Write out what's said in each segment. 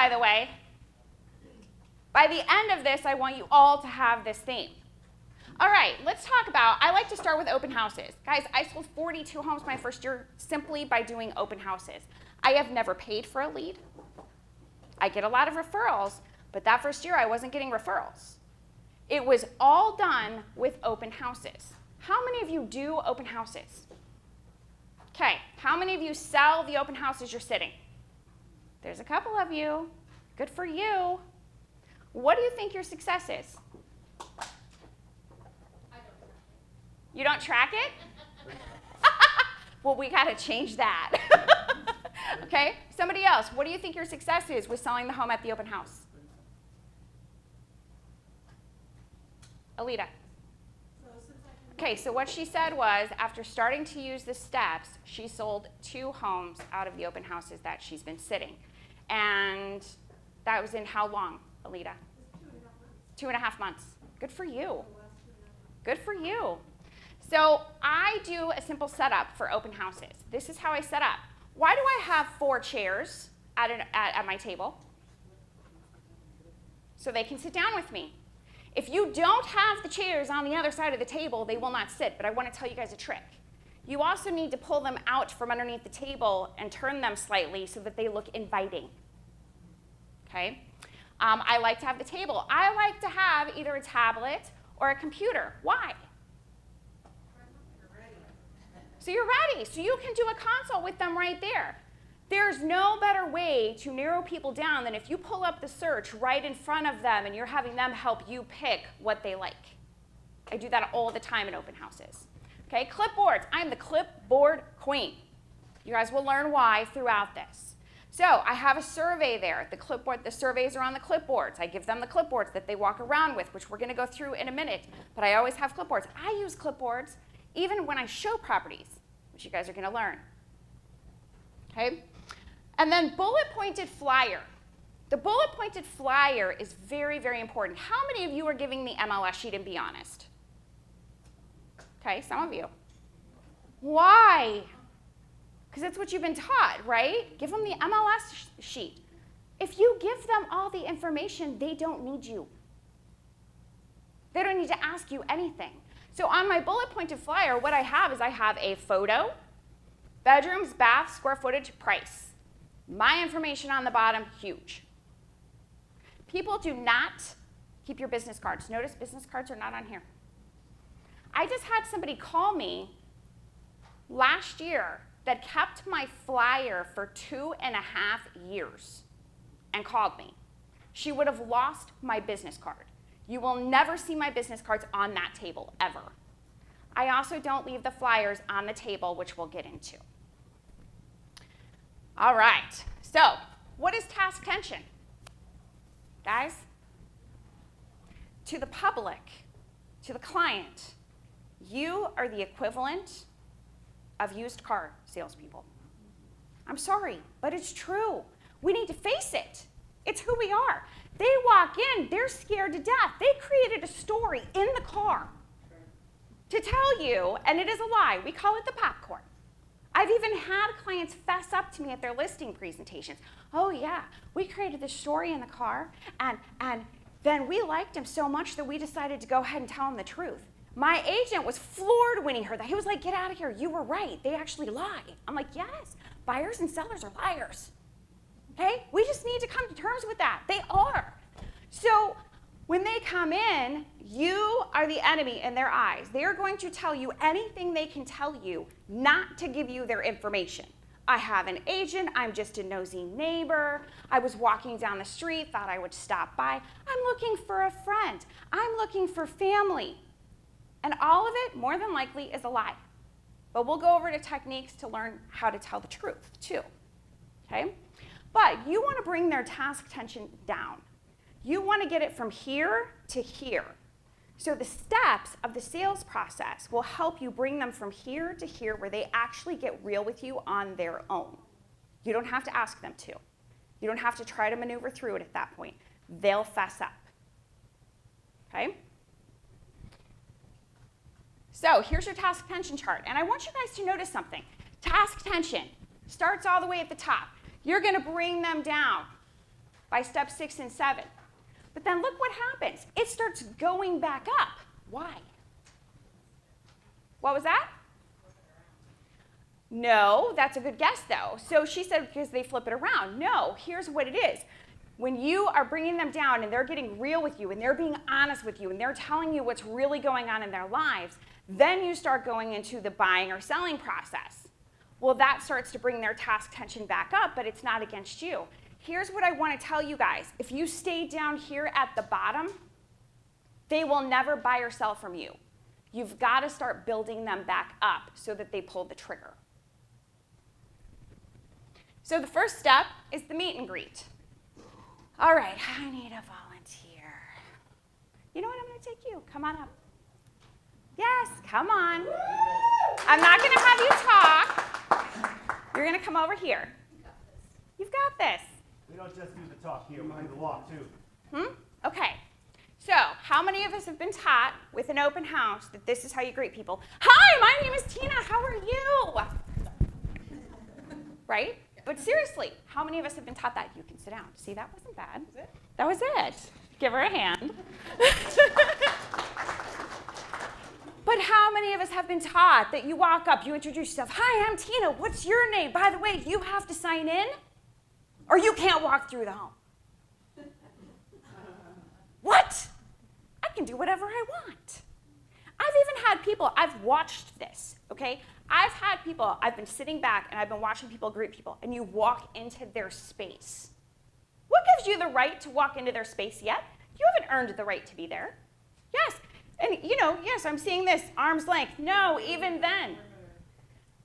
by the way. By the end of this, I want you all to have this theme. All right, let's talk about, I like to start with open houses. Guys, I sold 42 homes my first year simply by doing open houses. I have never paid for a lead. I get a lot of referrals, but that first year I wasn't getting referrals. It was all done with open houses. How many of you do open houses? Okay, how many of you sell the open houses you're sitting? There's a couple of you. Good for you. What do you think your success is? You don't track it? Well, we got to change that. Okay, somebody else, what do you think your success is with selling the home at the open house? Alita. Okay, so what she said was, after starting to use the steps, she sold 2 homes out of the open houses that she's been sitting. And that was in how long, Alita? 2.5 months. Good for you. Good for you. So I do a simple setup for open houses. This is how I set up. Why do I have 4 chairs at my table? So they can sit down with me. If you don't have the chairs on the other side of the table, they will not sit, but I want to tell you guys a trick. You also need to pull them out from underneath the table and turn them slightly so that they look inviting. Okay? I like to have the table. I like to have either a tablet or a computer. Why? So you're ready. So you can do a consult with them right there. There's no better way to narrow people down than if you pull up the search right in front of them and you're having them help you pick what they like. I do that all the time in open houses. Okay, clipboards. I'm the clipboard queen. You guys will learn why throughout this. So I have a survey there. The surveys are on the clipboards. I give them the clipboards that they walk around with, which we're going to go through in a minute. But I always have clipboards. I use clipboards even when I show properties, which you guys are going to learn. Okay? And then bullet-pointed flyer. The bullet-pointed flyer is very, very important. How many of you are giving the MLS sheet and be honest? Okay, some of you. Why? Because that's what you've been taught, right? Give them the MLS sheet. If you give them all the information, they don't need you. They don't need to ask you anything. So on my bullet-pointed flyer, what I have is I have a photo, bedrooms, bath, square footage, price. My information on the bottom, huge. People do not keep your business cards. Notice business cards are not on here. I just had somebody call me last year that kept my flyer for 2.5 years and called me. She would have lost my business card. You will never see my business cards on that table, ever. I also don't leave the flyers on the table, which we'll get into. All right, so what is task tension? Guys, to the public, to the client, you are the equivalent of used car salespeople. I'm sorry, but it's true. We need to face it. It's who we are. They walk in, they're scared to death. They created a story in the car to tell you, and it is a lie. We call it the popcorn. I've even had clients fess up to me at their listing presentations. Oh yeah, we created this story in the car, and then we liked him so much that we decided to go ahead and tell him the truth. My agent was floored when he heard that. He was like, get out of here, you were right, they actually lie. I'm like, yes, buyers and sellers are liars. Okay, we just need to come to terms with that. They are. So when they come in, you are the enemy in their eyes. They are going to tell you anything they can tell you not to give you their information. I have an agent, I'm just a nosy neighbor, I was walking down the street, thought I would stop by, I'm looking for a friend, I'm looking for family. And all of it, more than likely, is a lie. But we'll go over to techniques to learn how to tell the truth, too. Okay? But you want to bring their task tension down. You want to get it from here to here. So the steps of the sales process will help you bring them from here to here where they actually get real with you on their own. You don't have to ask them to. You don't have to try to maneuver through it at that point. They'll fess up. Okay? So here's your task tension chart. And I want you guys to notice something. Task tension starts all the way at the top. You're going to bring them down. by step 6 and 7. But then look what happens. It starts going back up. Why? What was that? No, that's a good guess, though. So she said because they flip it around. No, here's what it is. When you are bringing them down and they're getting real with you and they're being honest with you and they're telling you what's really going on in their lives, then you start going into the buying or selling process. Well, that starts to bring their task tension back up, but it's not against you. Here's what I want to tell you guys. If you stay down here at the bottom, they will never buy or sell from you. You've got to start building them back up so that they pull the trigger. So the first step is the meet and greet. All right, I need a volunteer. You know what? I'm going to take you. Come on up. Yes, come on. I'm not going to have you talk. You're going to come over here. You've got this. We don't just do the talk here, we do the walk too. Okay. So, how many of us have been taught with an open house that this is how you greet people? Hi, my name is Tina. How are you? Right? But seriously, how many of us have been taught that? You can sit down. See, that wasn't bad. That was it. Give her a hand. But how many of us have been taught that you walk up, you introduce yourself, hi, I'm Tina, what's your name? By the way, you have to sign in or you can't walk through the home. What? I can do whatever I want. I've even had people, I've watched this, okay? I've had people, I've been sitting back and I've been watching people greet people and you walk into their space. What gives you the right to walk into their space yet? You haven't earned the right to be there. Yes, and yes, I'm seeing this, arm's length. No, even then.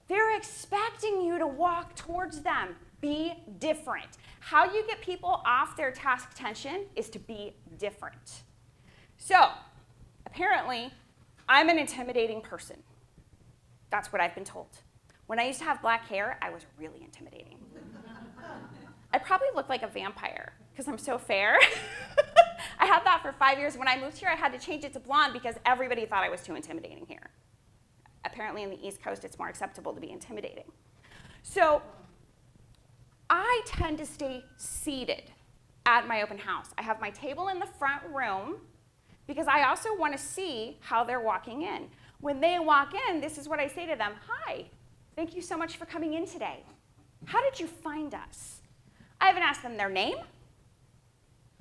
They're expecting you to walk towards them. Be different. How you get people off their task tension is to be different. So, apparently, I'm an intimidating person. That's what I've been told. When I used to have black hair, I was really intimidating. I probably look like a vampire because I'm so fair. I had that for 5 years. When I moved here, I had to change it to blonde because everybody thought I was too intimidating here. Apparently, in the East Coast, it's more acceptable to be intimidating. So, I tend to stay seated at my open house. I have my table in the front room because I also want to see how they're walking in. When they walk in, this is what I say to them. Hi, thank you so much for coming in today. How did you find us? I haven't asked them their name.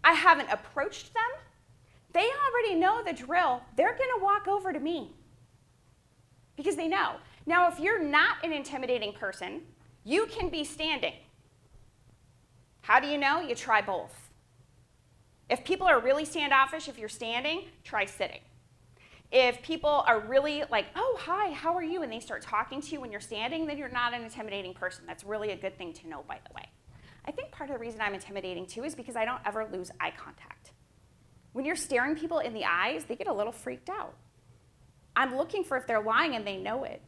I haven't approached them. They already know the drill. They're going to walk over to me because they know. Now, if you're not an intimidating person, you can be standing. How do you know? You try both. If people are really standoffish, if you're standing, try sitting. If people are really like, oh, hi, how are you? And they start talking to you when you're standing, then you're not an intimidating person. That's really a good thing to know, by the way. I think part of the reason I'm intimidating, too, is because I don't ever lose eye contact. When you're staring people in the eyes, they get a little freaked out. I'm looking for if they're lying and they know it.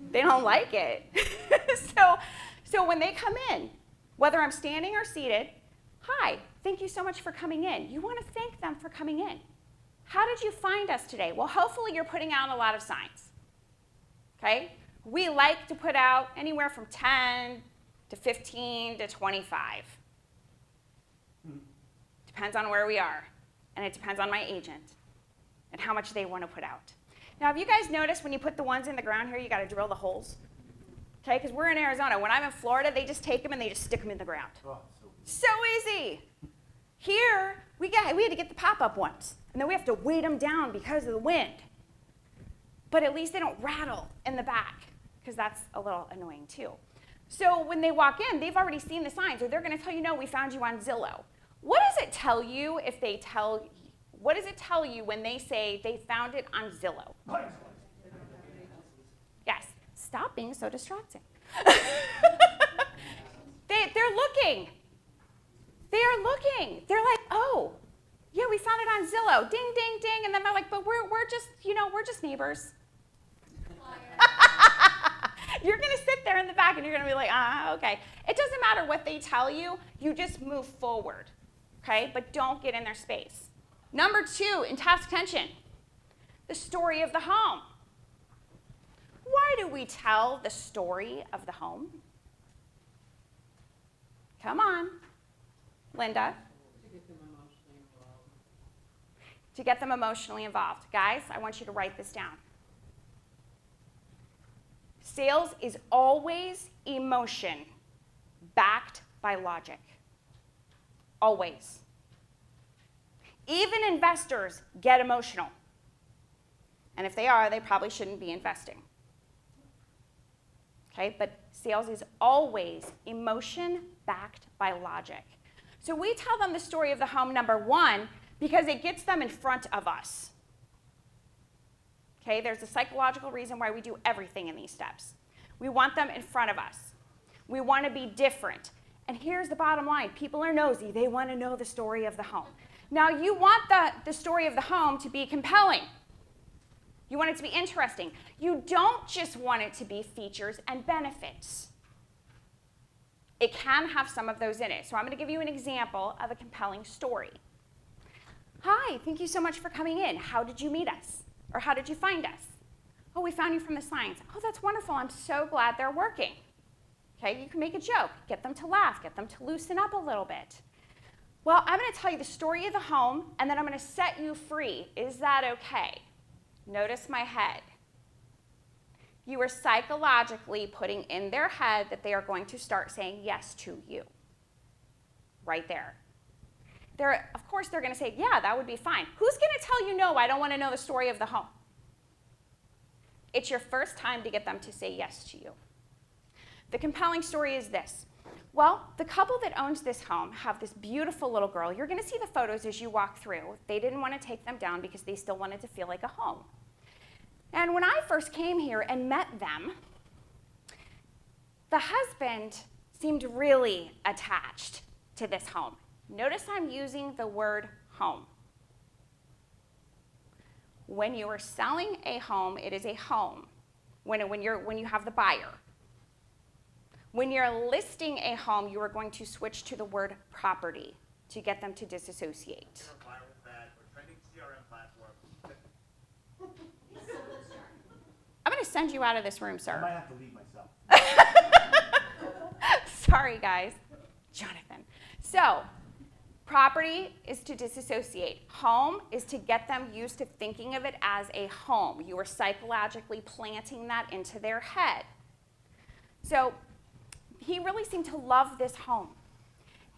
They don't like it. So when they come in, whether I'm standing or seated, hi, thank you so much for coming in. You want to thank them for coming in. How did you find us today? Well, hopefully you're putting out a lot of signs, okay? We like to put out anywhere from 10 to 15 to 25. Depends on where we are, and it depends on my agent and how much they want to put out. Now, have you guys noticed when you put the ones in the ground here, you got to drill the holes? Okay, because we're in Arizona. When I'm in Florida, they just take them and they just stick them in the ground. Oh, so easy. Here, we had to get the pop-up ones, and then we have to weight them down because of the wind. But at least they don't rattle in the back, because that's a little annoying too. So when they walk in, they've already seen the signs, or they're going to tell you, no, we found you on Zillow. What does it tell you if they tell? What does it tell you when they say they found it on Zillow? Yes. Stop being so distracting. They're looking. They are looking. They're like, oh, yeah, we found it on Zillow. Ding, ding, ding. And then they're like, but we're just neighbors. You're going to sit there in the back and you're going to be like, okay. It doesn't matter what they tell you. You just move forward, okay? But don't get in their space. Number 2, in task tension, the story of the home. Why do we tell the story of the home? Come on. Linda? To get them emotionally involved. Guys, I want you to write this down. Sales is always emotion backed by logic. Always. Even investors get emotional. And if they are, they probably shouldn't be investing. Okay, but sales is always emotion backed by logic. So we tell them the story of the home, number one, because it gets them in front of us. Okay, there's a psychological reason why we do everything in these steps. We want them in front of us. We want to be different. And here's the bottom line. People are nosy. They want to know the story of the home. Now, you want the story of the home to be compelling. You want it to be interesting. You don't just want it to be features and benefits. It can have some of those in it. So I'm going to give you an example of a compelling story. Hi, thank you so much for coming in. How did you meet us? Or how did you find us? Oh, we found you from the signs. Oh, that's wonderful. I'm so glad they're working. Okay, you can make a joke. Get them to laugh. Get them to loosen up a little bit. Well, I'm going to tell you the story of the home, and then I'm going to set you free. Is that okay? Notice my head. You are psychologically putting in their head that they are going to start saying yes to you. Right there. Of course, they're going to say, yeah, that would be fine. Who's going to tell you, no, I don't want to know the story of the home? It's your first time to get them to say yes to you. The compelling story is this. Well, the couple that owns this home have this beautiful little girl. You're going to see the photos as you walk through. They didn't want to take them down because they still wanted to feel like a home. And when I first came here and met them, the husband seemed really attached to this home. Notice I'm using the word home. When you are selling a home, it is a home. When you have the buyer. When you're listing a home, you are going to switch to the word property to get them to disassociate. I'm going to send you out of this room, sir. I might have to leave myself. Sorry, guys. Jonathan. So, property is to disassociate. Home is to get them used to thinking of it as a home. You are psychologically planting that into their head. So, he really seemed to love this home.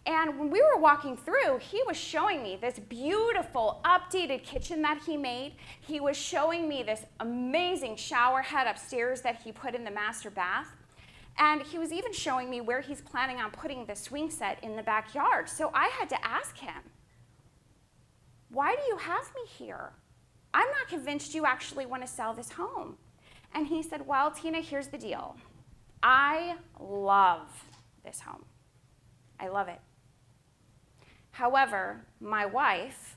And when we were walking through, he was showing me this beautiful, updated kitchen that he made. He was showing me this amazing shower head upstairs that he put in the master bath. And he was even showing me where he's planning on putting the swing set in the backyard. So I had to ask him, why do you have me here? I'm not convinced you actually want to sell this home. And he said, well, Tina, here's the deal. I love this home. I love it. However, my wife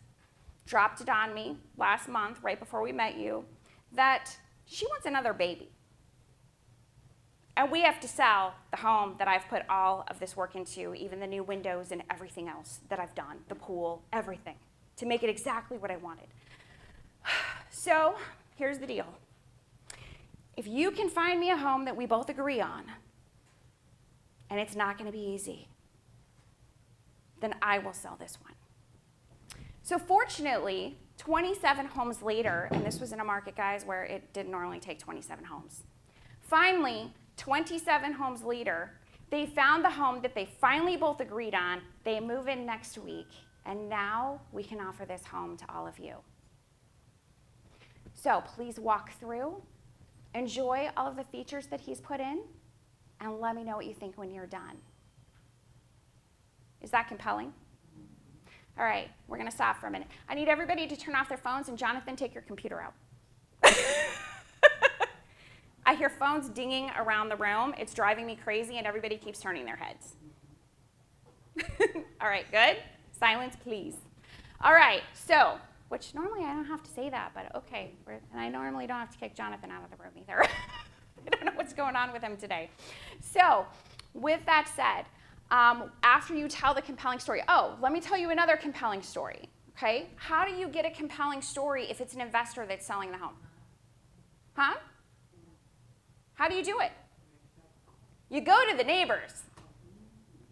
dropped it on me last month, right before we met you, that she wants another baby. And we have to sell the home that I've put all of this work into, even the new windows and everything else that I've done, the pool, everything, to make it exactly what I wanted. So here's the deal. If you can find me a home that we both agree on, and it's not going to be easy, then I will sell this one. So fortunately, 27 homes later, and this was in a market, guys, where it didn't normally take 27 homes. Finally, 27 homes later, they found the home that they finally both agreed on. They move in next week, and now we can offer this home to all of you. So please walk through, enjoy all of the features that he's put in, and let me know what you think when you're done. Is that compelling? All right, we're going to stop for a minute. I need everybody to turn off their phones, and Jonathan, take your computer out. I hear phones dinging around the room. It's driving me crazy, and everybody keeps turning their heads. All right, good? Silence, please. All right, so, which normally I don't have to say that, but okay. And I normally don't have to kick Jonathan out of the room either. I don't know what's going on with him today. So, with that said, after you tell the compelling story, let me tell you another compelling story, okay? How do you get a compelling story if it's an investor that's selling the home? Huh? How do you do it? You go to the neighbors.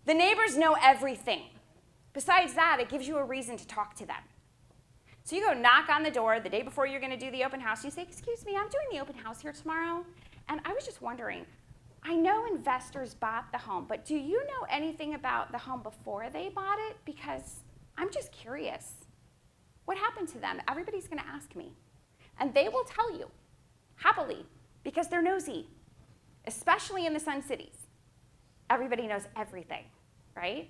The neighbors know everything. Besides that, it gives you a reason to talk to them. So you go knock on the door the day before you're going to do the open house. You say, excuse me, I'm doing the open house here tomorrow. And I was just wondering, I know investors bought the home, but do you know anything about the home before they bought it? Because I'm just curious. What happened to them? Everybody's going to ask me. And they will tell you, happily, because they're nosy, especially in the Sun Cities. Everybody knows everything, right?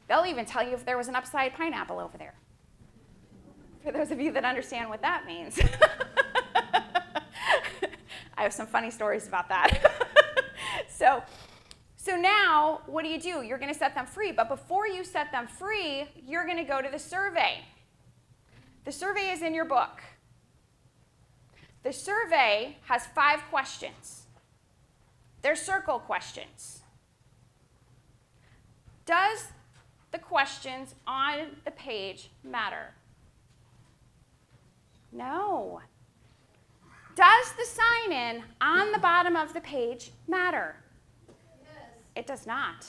They'll even tell you if there was an upside pineapple over there. For those of you that understand what that means. I have some funny stories about that. So now, what do? You're going to set them free. But before you set them free, you're going to go to the survey. The survey is in your book. The survey has 5 questions. They're circle questions. Does the questions on the page matter? No. Does the sign-in on the bottom of the page matter? Yes. It does not.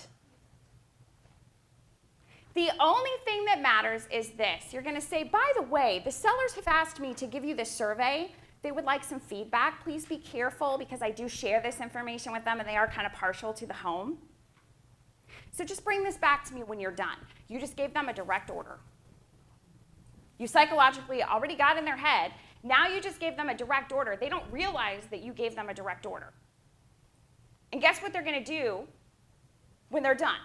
The only thing that matters is this. You're going to say, by the way, the sellers have asked me to give you this survey. They would like some feedback. Please be careful because I do share this information with them and they are kind of partial to the home. So just bring this back to me when you're done. You just gave them a direct order. You psychologically already got in their head. Now you just gave them a direct order. They don't realize that you gave them a direct order. And guess what they're going to do when they're done?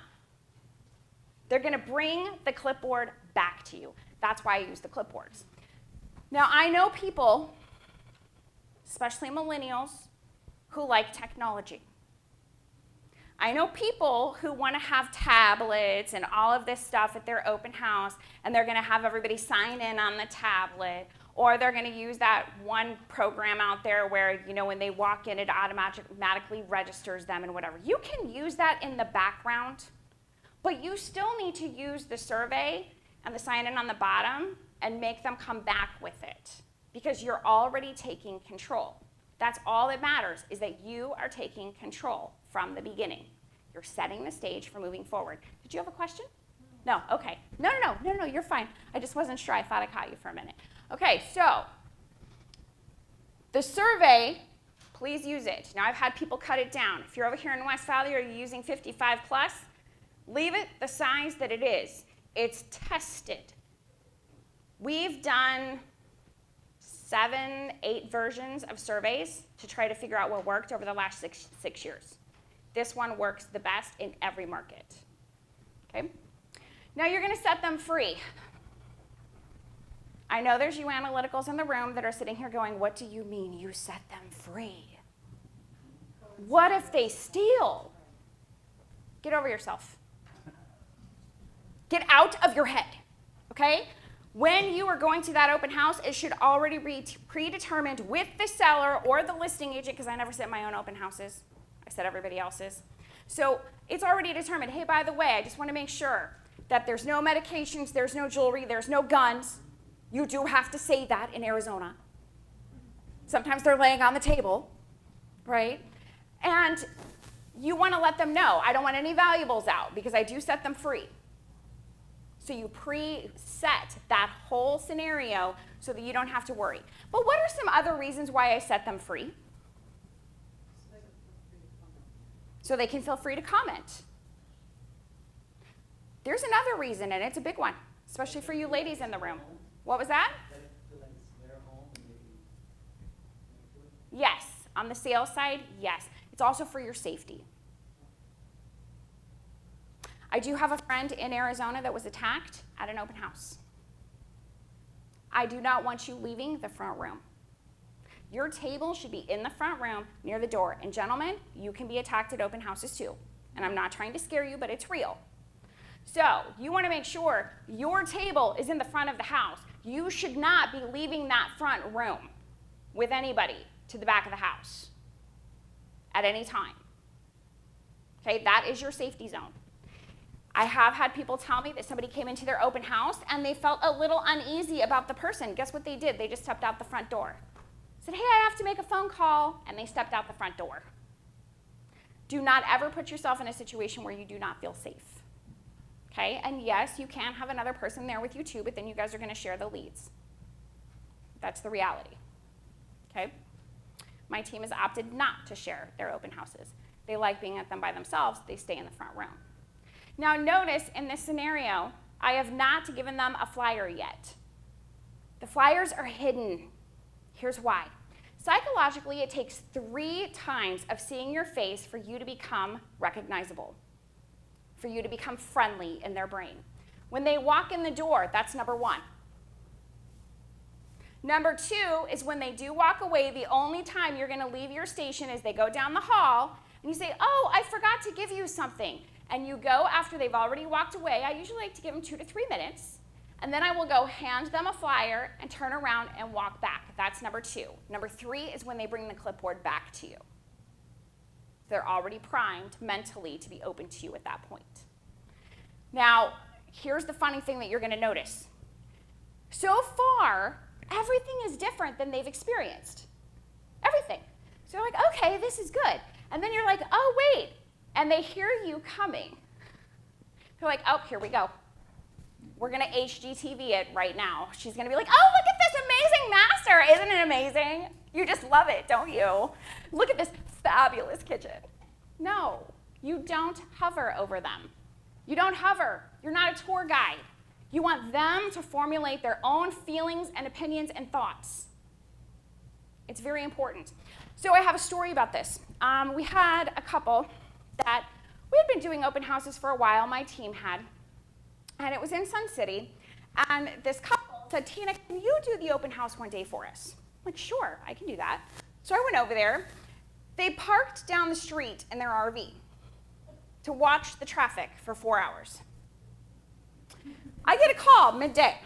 They're going to bring the clipboard back to you. That's why I use the clipboards. Now, I know people, especially millennials, who like technology. I know people who want to have tablets and all of this stuff at their open house, and they're going to have everybody sign in on the tablet, or they're going to use that one program out there where, when they walk in, it automatically registers them and whatever. You can use that in the background, but you still need to use the survey and the sign in on the bottom and make them come back with it because you're already taking control. That's all that matters, is that you are taking control from the beginning. You're setting the stage for moving forward. Did you have a question? No? Okay. No, you're fine. I just wasn't sure. I thought I caught you for a minute. Okay, so the survey, please use it. Now, I've had people cut it down. If you're over here in West Valley or you're using 55 plus, leave it the size that it is. It's tested. We've done 7, 8 versions of surveys to try to figure out what worked over the last six years. This one works the best in every market. Okay? Now you're going to set them free. I know there's you analyticals in the room that are sitting here going, what do you mean you set them free? What if they steal? Get over yourself. Get out of your head, okay? When you are going to that open house, it should already be predetermined with the seller or the listing agent, because I never set my own open houses. I set everybody else's. So it's already determined, hey, by the way, I just want to make sure that there's no medications, there's no jewelry, there's no guns. You do have to say that in Arizona. Sometimes they're laying on the table, right? And you want to let them know, I don't want any valuables out because I do set them free. So you preset that whole scenario so that you don't have to worry. But what are some other reasons why I set them free? So they can feel free to comment. There's another reason, and it's a big one, especially for you ladies in the room. What was that? Yes. On the sales side, yes. It's also for your safety. I do have a friend in Arizona that was attacked at an open house. I do not want you leaving the front room. Your table should be in the front room near the door. And gentlemen, you can be attacked at open houses too. And I'm not trying to scare you, but it's real. So you want to make sure your table is in the front of the house. You should not be leaving that front room with anybody to the back of the house at any time. Okay, that is your safety zone. I have had people tell me that somebody came into their open house and they felt a little uneasy about the person. Guess what they did? They just stepped out the front door. Said, hey, I have to make a phone call, and they stepped out the front door. Do not ever put yourself in a situation where you do not feel safe. Okay, and yes, you can have another person there with you too, but then you guys are going to share the leads. That's the reality. Okay? My team has opted not to share their open houses. They like being at them by themselves. They stay in the front room. Now notice in this scenario, I have not given them a flyer yet. The flyers are hidden. Here's why. Psychologically, it takes 3 times of seeing your face for you to become recognizable, for you to become friendly in their brain. When they walk in the door, that's number 1. Number 2 is when they do walk away, the only time you're going to leave your station is they go down the hall, and you say, oh, I forgot to give you something. And you go after they've already walked away. I usually like to give them 2 to 3 minutes. And then I will go hand them a flyer and turn around and walk back. That's number 2. Number 3 is when they bring the clipboard back to you. They're already primed mentally to be open to you at that point. Now, here's the funny thing that you're going to notice. So far, everything is different than they've experienced. Everything. So you're like, okay, this is good. And then you're like, oh, wait. And they hear you coming. They're like, oh, here we go. We're going to HGTV it right now. She's going to be like, oh, look at this amazing master. Isn't it amazing? You just love it, don't you? Look at this fabulous kitchen. No, you don't hover over them. You don't hover. You're not a tour guide. You want them to formulate their own feelings and opinions and thoughts. It's very important. So I have a story about this. We had a couple that we had been doing open houses for a while, my team had, and it was in Sun City, and this couple said, Tina, can you do the open house one day for us? I'm like, sure, I can do that. So I went over there. They parked down the street in their RV to watch the traffic for 4 hours. I get a call midday.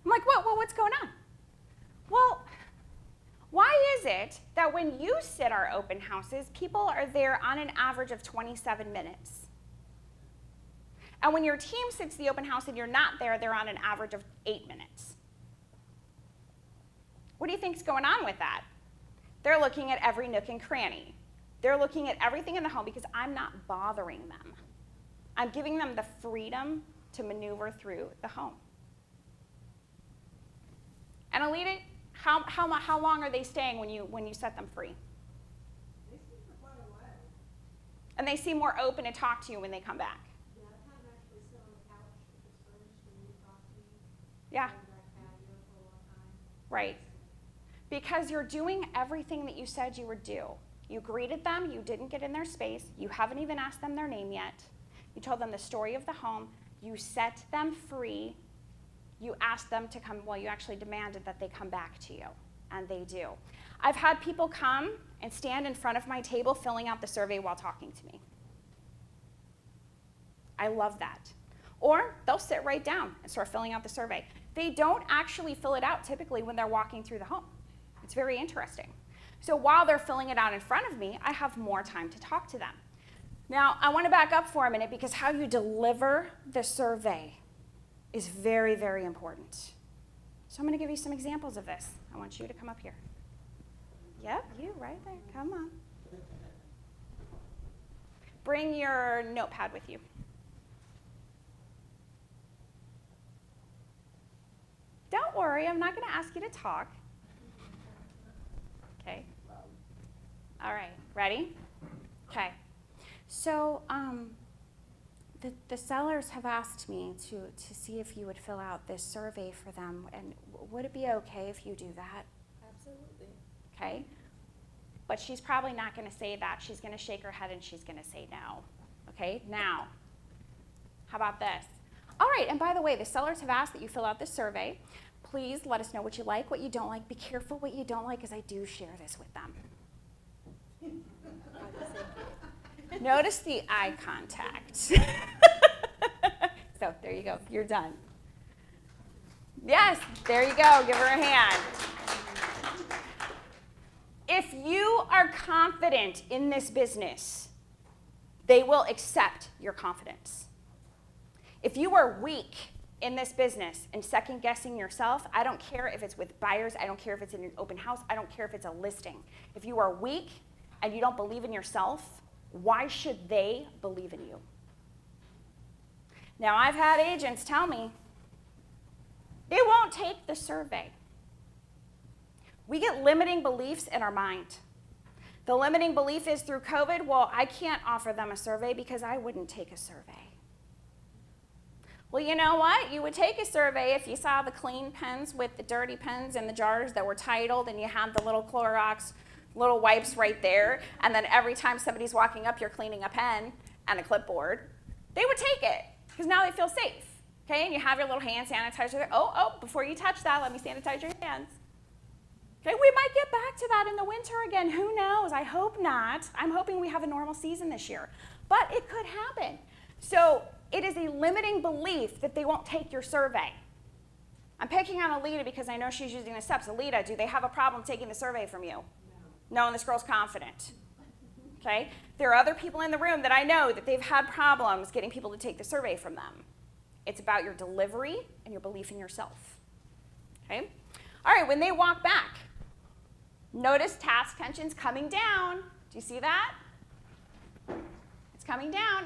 I'm like, what's going on? Well, why is it that when you sit our open houses, people are there on an average of 27 minutes? And when your team sits the open house and you're not there, they're on an average of 8 minutes. What do you think's going on with that? They're looking at every nook and cranny. They're looking at everything in the home because I'm not bothering them. I'm giving them the freedom to maneuver through the home. And Alita, how long are they staying when you set them free? They stay for quite a while. And they seem more open to talk to you when they come back. Yeah, I've had them actually sit on the couch if it's furnished and you talk to me. Yeah. On the back patio for a long time. Right. Because you're doing everything that you said you would do. You greeted them, you didn't get in their space, you haven't even asked them their name yet. You told them the story of the home, you set them free, you asked them to come, well, you actually demanded that they come back to you, and they do. I've had people come and stand in front of my table filling out the survey while talking to me. I love that. Or they'll sit right down and start filling out the survey. They don't actually fill it out typically when they're walking through the home. It's very interesting. So while they're filling it out in front of me, I have more time to talk to them. Now, I want to back up for a minute because how you deliver the survey is very, very important. So I'm going to give you some examples of this. I want you to come up here. Yep, you right there. Come on. Bring your notepad with you. Don't worry, I'm not going to ask you to talk. Okay. All right, ready? Okay. So the sellers have asked me to see if you would fill out this survey for them, and would it be okay if you do that? Absolutely. Okay. But she's probably not going to say that. She's going to shake her head and she's going to say no. Okay, now, how about this? All right, and by the way, the sellers have asked that you fill out this survey. Please let us know what you like, what you don't like. Be careful what you don't like, because I do share this with them. Notice the eye contact. So there you go. You're done. Yes, there you go. Give her a hand. If you are confident in this business, they will accept your confidence. If you are weak in this business and second guessing yourself, I don't care if it's with buyers, I don't care if it's in an open house, I don't care if it's a listing. If you are weak and you don't believe in yourself, why should they believe in you? Now, I've had agents tell me they won't take the survey. We get limiting beliefs in our mind. The limiting belief is through COVID, well, I can't offer them a survey because I wouldn't take a survey. Well, you know what? You would take a survey if you saw the clean pens with the dirty pens in the jars that were titled and you had the little Clorox, little wipes right there, and then every time somebody's walking up, you're cleaning a pen and a clipboard. They would take it because now they feel safe, okay? And you have your little hand sanitizer there. Oh, before you touch that, let me sanitize your hands. Okay, we might get back to that in the winter again. Who knows? I hope not. I'm hoping we have a normal season this year. But it could happen. So it is a limiting belief that they won't take your survey. I'm picking on Alita because I know she's using the steps. Alita, do they have a problem taking the survey from you? No, and this girl's confident. Okay? There are other people in the room that I know that they've had problems getting people to take the survey from them. It's about your delivery and your belief in yourself. Okay? All right, when they walk back, notice task tension's coming down. Do you see that? It's coming down.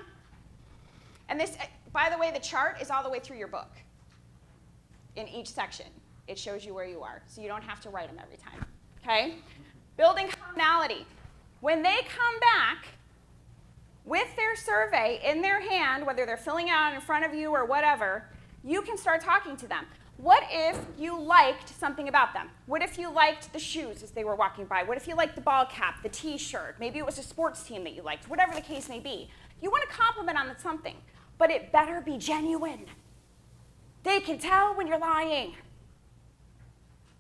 And this, by the way, the chart is all the way through your book. In each section, it shows you where you are, so you don't have to write them every time. Okay? Building commonality. When they come back with their survey in their hand, whether they're filling it out in front of you or whatever, you can start talking to them. What if you liked something about them? What if you liked the shoes as they were walking by? What if you liked the ball cap, the t-shirt? Maybe it was a sports team that you liked, whatever the case may be. You want to compliment on something, but it better be genuine. They can tell when you're lying.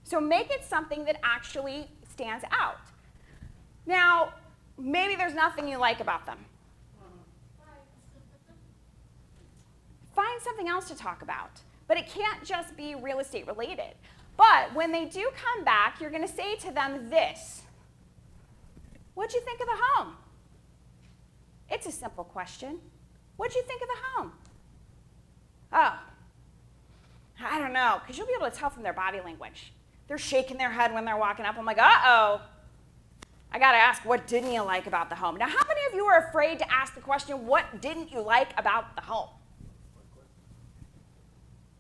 So make it something that actually stands out. Now, maybe there's nothing you like about them. Find something else to talk about. But it can't just be real estate related. But when they do come back, you're going to say to them this. What'd you think of the home? It's a simple question. What'd you think of the home? Oh, I don't know, because you'll be able to tell from their body language. They're shaking their head when they're walking up. I'm like, uh-oh. I got to ask, what didn't you like about the home? Now, how many of you are afraid to ask the question, what didn't you like about the home?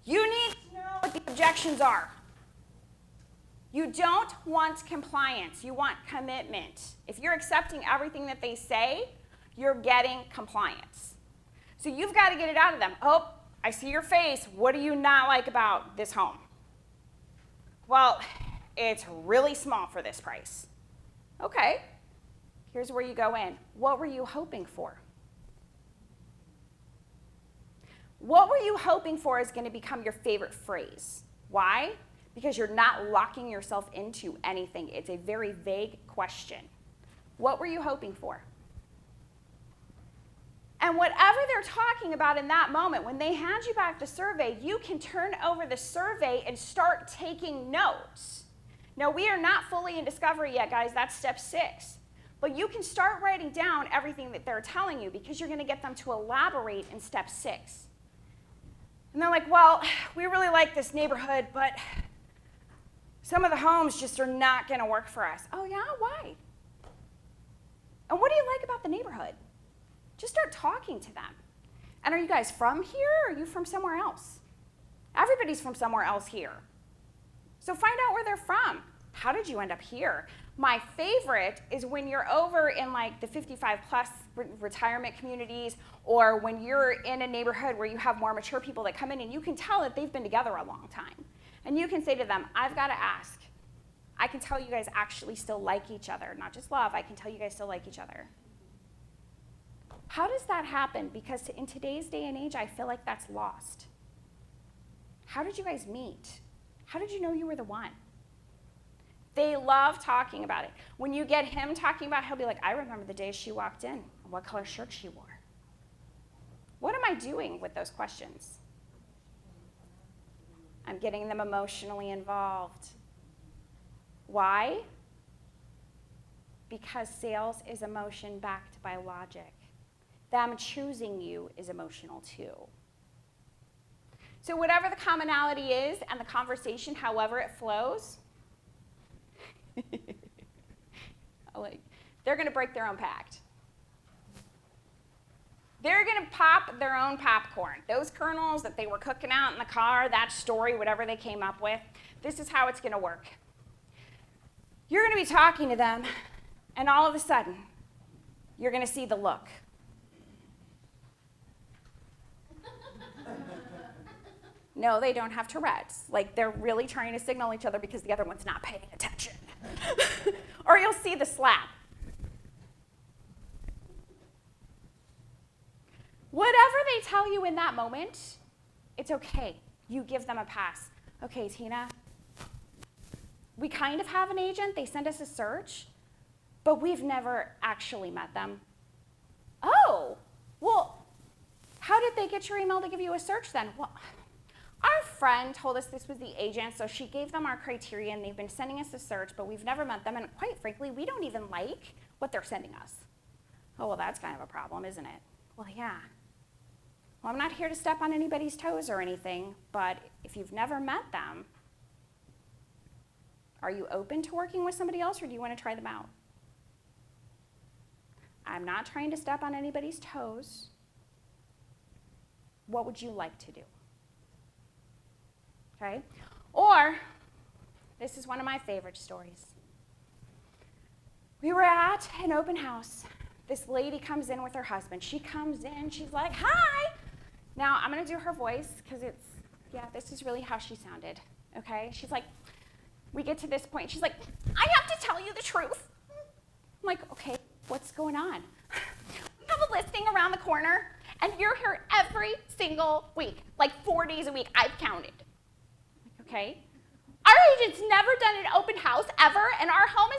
You need to know what the objections are. You don't want compliance. You want commitment. If you're accepting everything that they say, you're getting compliance. So you've got to get it out of them. Oh, I see your face. What do you not like about this home? Well, it's really small for this price. Okay. Here's where you go in. What were you hoping for? What were you hoping for is going to become your favorite phrase. Why? Because you're not locking yourself into anything. It's a very vague question. What were you hoping for? And whatever they're talking about in that moment, when they hand you back the survey, you can turn over the survey and start taking notes. Now, we are not fully in discovery yet, guys. That's step 6. But you can start writing down everything that they're telling you because you're going to get them to elaborate in step 6. And they're like, well, we really like this neighborhood, but some of the homes just are not going to work for us. Oh, yeah? Why? And what do you like about the neighborhood? Just start talking to them. And are you guys from here or are you from somewhere else? Everybody's from somewhere else here. So find out where they're from. How did you end up here? My favorite is when you're over in like the 55 plus retirement communities, or when you're in a neighborhood where you have more mature people that come in and you can tell that they've been together a long time. And you can say to them, I've got to ask. I can tell you guys actually still like each other, not just love. I can tell you guys still like each other. How does that happen? Because in today's day and age, I feel like that's lost. How did you guys meet? How did you know you were the one? They love talking about it. When you get him talking about it, he'll be like, I remember the day she walked in, and what color shirt she wore. What am I doing with those questions? I'm getting them emotionally involved. Why? Because sales is emotion backed by logic. Them choosing you is emotional too. So whatever the commonality is and the conversation, however it flows, they're going to break their own pact. They're going to pop their own popcorn. Those kernels that they were cooking out in the car, that story, whatever they came up with, this is how it's going to work. You're going to be talking to them, and all of a sudden, you're going to see the look. No, they don't have Tourette's. Like, they're really trying to signal each other because the other one's not paying attention. Or you'll see the slap. Whatever they tell you in that moment, it's okay. You give them a pass. Okay, Tina, we kind of have an agent. They send us a search, but we've never actually met them. Oh, well, how did they get your email to give you a search then? Well, our friend told us this was the agent, so she gave them our criteria, and they've been sending us a search, but we've never met them, and quite frankly, we don't even like what they're sending us. Oh, well, that's kind of a problem, isn't it? Well, yeah. Well, I'm not here to step on anybody's toes or anything, but if you've never met them, are you open to working with somebody else, or do you want to try them out? I'm not trying to step on anybody's toes. What would you like to do? Okay? Or, this is one of my favorite stories. We were at an open house. This lady comes in with her husband. She comes in, she's like, hi. Now, I'm going to do her voice because this is really how she sounded, okay? She's like, we get to this point. She's like, I have to tell you the truth. I'm like, okay, what's going on? We have a listing around the corner, and you're here every single week, like 4 days a week. I've counted. Okay? Our agent's never done an open house ever, and our home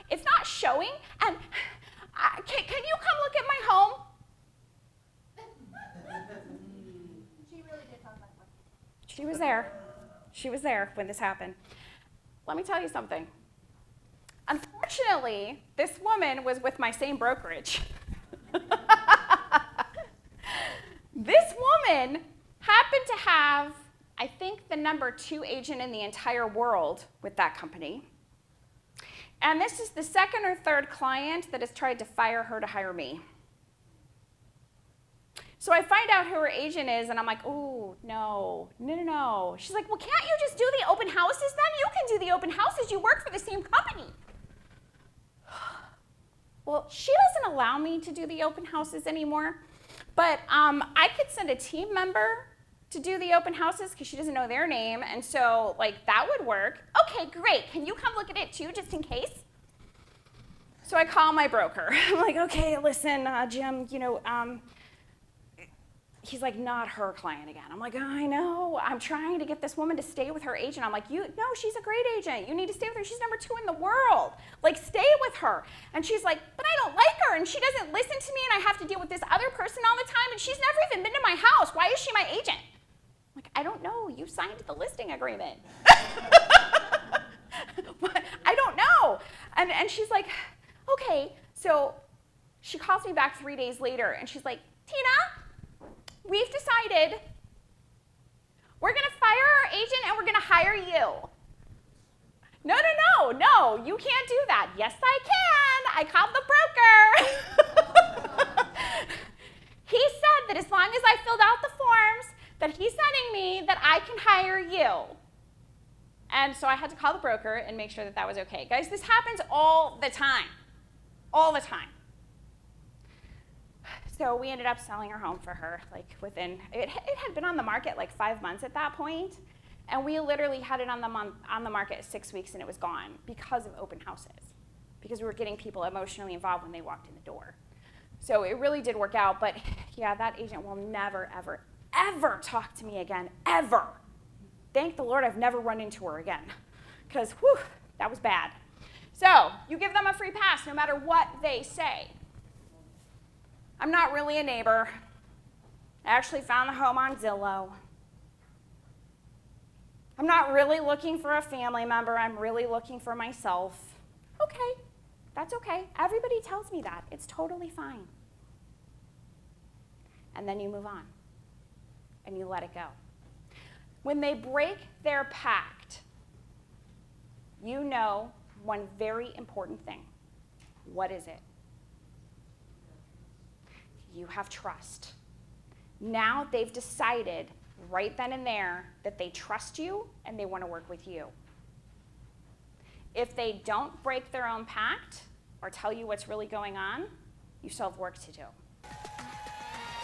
it's not showing, and can you come look at my home? She really did talk like one. She was there. She was there when this happened. Let me tell you something. Unfortunately, this woman was with my same brokerage. This woman happened to have, I think, the number 2 agent in the entire world with that company. And this is the second or third client that has tried to fire her to hire me. So I find out who her agent is, and I'm like, oh, no. She's like, well, can't you just do the open houses then? You can do the open houses. You work for the same company. Well, she doesn't allow me to do the open houses anymore, but I could send a team member to do the open houses because she doesn't know their name, and so that would work. Okay, great. Can you come look at it too, just in case? So I call my broker. I'm like, okay, listen, Jim, he's like, not her client again. I'm like, oh, I know. I'm trying to get this woman to stay with her agent. I'm like, no, she's a great agent. You need to stay with her. She's number 2 in the world. Stay with her. And she's like, but I don't like her, and she doesn't listen to me, and I have to deal with this other person all the time, and she's never even been to my house. Why is she my agent? I'm like, I don't know. You signed the listing agreement. I don't know. And she's like, okay. So she calls me back 3 days later, and she's like, Tina, we've decided we're going to fire our agent and we're going to hire you. No, you can't do that. Yes, I can. I called the broker. He said that as long as I filled out the forms that he's sending me, that I can hire you. And so I had to call the broker and make sure that that was okay. Guys, this happens all the time. All the time. So we ended up selling her home for her, within, it had been on the market 5 months at that point, and we literally had it on the market 6 weeks, and it was gone because of open houses, because we were getting people emotionally involved when they walked in the door. So it really did work out, but yeah, that agent will never, ever, ever talk to me again, ever. Thank the Lord I've never run into her again, because, whew, that was bad. So you give them a free pass no matter what they say. I'm not really a neighbor. I actually found the home on Zillow. I'm not really looking for a family member. I'm really looking for myself. Okay, that's okay. Everybody tells me that. It's totally fine. And then you move on, and you let it go. When they break their pact, you know one very important thing. What is it? you have trust. Now they've decided right then and there that they trust you and they want to work with you. If they don't break their own pact or tell you what's really going on, you still have work to do.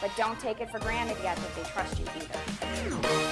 But don't take it for granted yet that they trust you either.